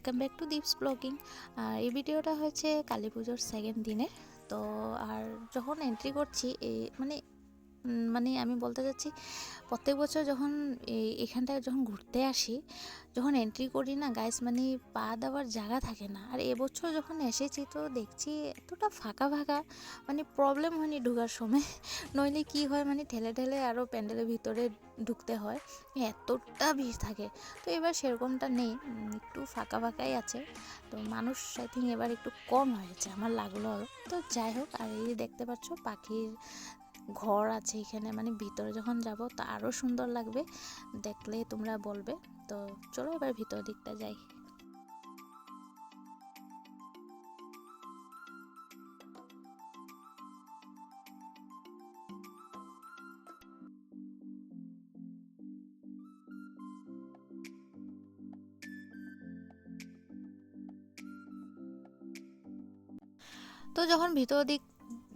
Welcome back to Deep's blogging. আর এই ভিডিওটা হয়েছে কালী পুজোর সেকেন্ড দিনে। তো আর যখন এন্ট্রি করছি মানে আমি বলতে চাচ্ছি, প্রত্যেক বছর যখন এখানটায় যখন ঘুরতে আসি, যখন এন্ট্রি করি না গাইস, মানে পা দেওয়ার জায়গা থাকে না। আর এবছর যখন এসেছি তো দেখছি এতটা ফাঁকা ফাঁকা, মানে প্রবলেম হয়নি ঢোকার সময়, নইলে কি হয় মানে ঠেলে ঠেলে আরও প্যান্ডেলের ভিতরে ঢুকতে হয়, এতটা ভিড় থাকে। তো এবার সেরকমটা নেই, একটু ফাঁকা ফাঁকাই আছে। তো মানুষ আই থিঙ্ক এবার একটু কম হয়েছে আমার লাগলো আরও। তো যাই হোক, আর এই দেখতে পাচ্ছ পাখির ঘর আছে এখানে, মানে ভিতরে যখন যাব তো আরও সুন্দর লাগবে, দেখলে তোমরা বলবে। তো চলো এবার ভিতর দিকটা যাই। তো যখন ভিতর দিক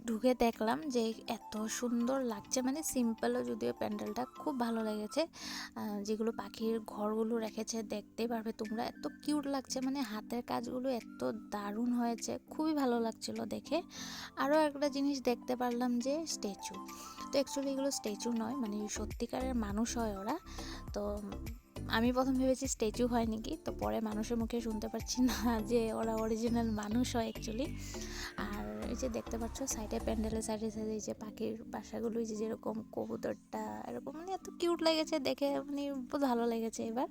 ঢুকে দেখলাম যে এত সুন্দর লাগছে, মানে সিম্পলও যদিও প্যান্ডেলটা খুব ভালো লেগেছে। যেগুলো পাখির ঘরগুলো রেখেছে দেখতেই পারবে তোমরা, এত কিউট লাগছে, মানে হাতের কাজগুলো এত দারুণ হয়েছে, খুবই ভালো লাগছিল দেখে। আরও একটা জিনিস দেখতে পারলাম যে স্ট্যাচু। তো অ্যাকচুয়ালি এগুলো স্ট্যাচু নয়, মানে সত্যিকারের মানুষ হয় ওরা। তো আমি প্রথম ভেবেছি স্ট্যাচু হয় নাকি, তো পরে মানুষের মুখে শুনতে পাচ্ছি না যে ওরা অরিজিনাল মানুষ হয় অ্যাকচুয়ালি। আর এই যে দেখতে পাচ্ছ সাইডে প্যান্ডেলের সাইডে সাইডে এই যে পাখির বাসাগুলো, এই যে যেরকম কবুতরটা এরকম, মানে এত কিউট লেগেছে দেখে, মানে বহুত ভালো লেগেছে এবার।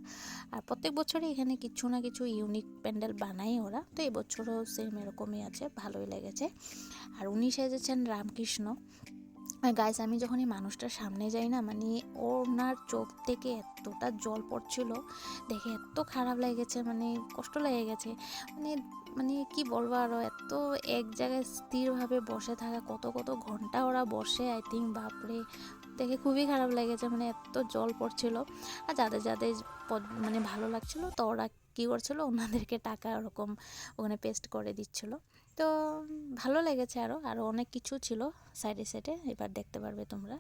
আর প্রত্যেক বছরই এখানে কিছু না কিছু ইউনিক প্যান্ডেল বানায় ওরা, তো এবছরও সেম এরকমই আছে, ভালোই লেগেছে। আর উনি সেজেছেন রামকৃষ্ণ। আর গাইস, আমি যখন এই মানুষটার সামনে যাই না, মানে ওনার চোখ থেকে এতটা জল পড়ছিল দেখে এত খারাপ লেগেছে, মানে কষ্ট লেগে গেছে। মানে মানে কি বলবো আরও, এত এক জায়গায় স্থিরভাবে বসে থাকা, কত কত ঘন্টা ওরা বসে, আই থিঙ্ক, বাপরে, দেখে খুবই খারাপ লেগেছে, মানে এত জল পড়ছিল। আর যাদের যাদের মানে ভালো লাগছিল তো ওরা কী করছিল, ওনাদেরকে টাকা ওরকম ওখানে পেস্ট করে দিচ্ছিল। তো ভালো লেগেছে। আরও অনেক কিছু ছিল সাইডে সাইডে, এবার দেখতে পারবে তোমরা।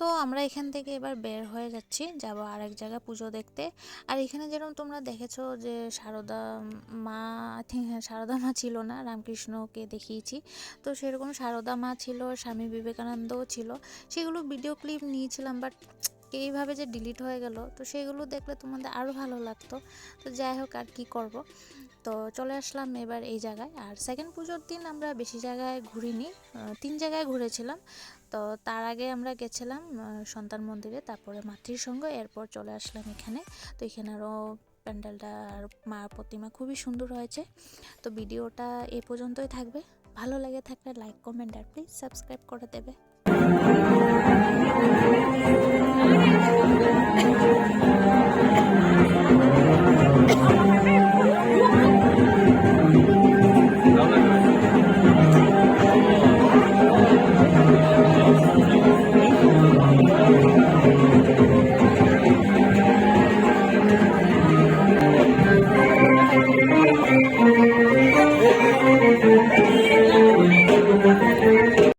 তো আমরা এখান থেকে এবার বের হয়ে যাচ্ছি, যাব আরেক জায়গায় পুজো দেখতে। আর এখানে যেরকম তোমরা দেখেছো যে সারদা মা, আই থিঙ্ক সারদা মা ছিল না, রামকৃষ্ণকে দেখিয়েছি, তো সেরকম সারদা মা ছিল, স্বামী বিবেকানন্দও ছিল। সেগুলো ভিডিও ক্লিপ নিয়েছিলাম, বাট এইভাবে যে ডিলিট হয়ে গেল, তো সেগুলো দেখলে তোমাদের আরও ভালো লাগতো। তো যাই হোক, আর কি করব। তো চলে আসলাম এবার এই জায়গায়। আর সেকেন্ড পুজোর দিন আমরা বেশি জায়গায় ঘুরিনি, 3 জায়গায় ঘুরেছিলাম। তো তার আগে আমরা গেছিলাম সন্তান মন্দিরে, তারপরে মাতৃসঙ্গ, এরপর চলে আসলাম এখানে। তো এখানে আরও প্যান্ডেলটা আর মার প্রতিমা খুবই সুন্দর হয়েছে। তো ভিডিওটা এ পর্যন্তই থাকবে, ভালো লাগে থাকলে লাইক, কমেন্ট আর প্লিজ সাবস্ক্রাইব করে দেবে। Thank you.